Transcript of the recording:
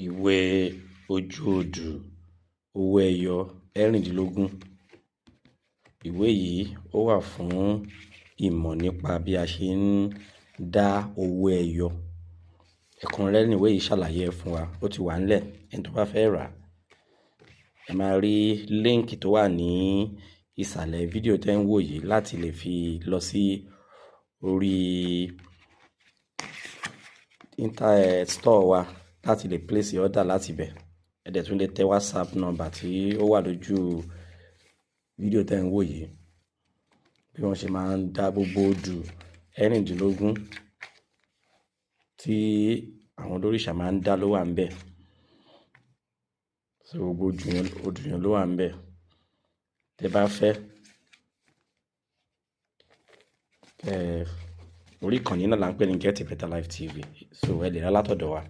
Ìwé ojú odù owó ẹyọ ẹ̀rìndínlógún. Ìwé yìí ó wà fún ìmọ̀ nípa bí a ṣe ń dá owó ẹyọ. Ẹ̀kúnrẹ́rẹ́ ni ìwé yìí ṣàlàyé fún wa. Ó ti wà nílẹ̀, ẹni tó bá fẹ́ rà, ẹ máa rí líńkì tó wà ní ìsàlẹ̀ fídíò tẹ́ ń wò yìí láti lè fi lọ sí orí store wa láti lè place order láti bẹ̀. Ẹ dẹ̀ tún lè tẹ WhatsApp number tí ó wà lójú fídíò tẹ́ ń wò yìí. Bí wọ́n ṣe máa ń dá gbogbo odù ẹ̀rìndínlógún tí àwọn olórìṣà máa ń dá ló wà ńbẹ̀. So gbogbo odù yẹn ló wà ńbẹ̀. Tẹ́ bá fẹ́, orí ìkànnì náà là ń pè ní Get a Better Life TV. So ẹ lè rà látọ̀dọ̀ wa.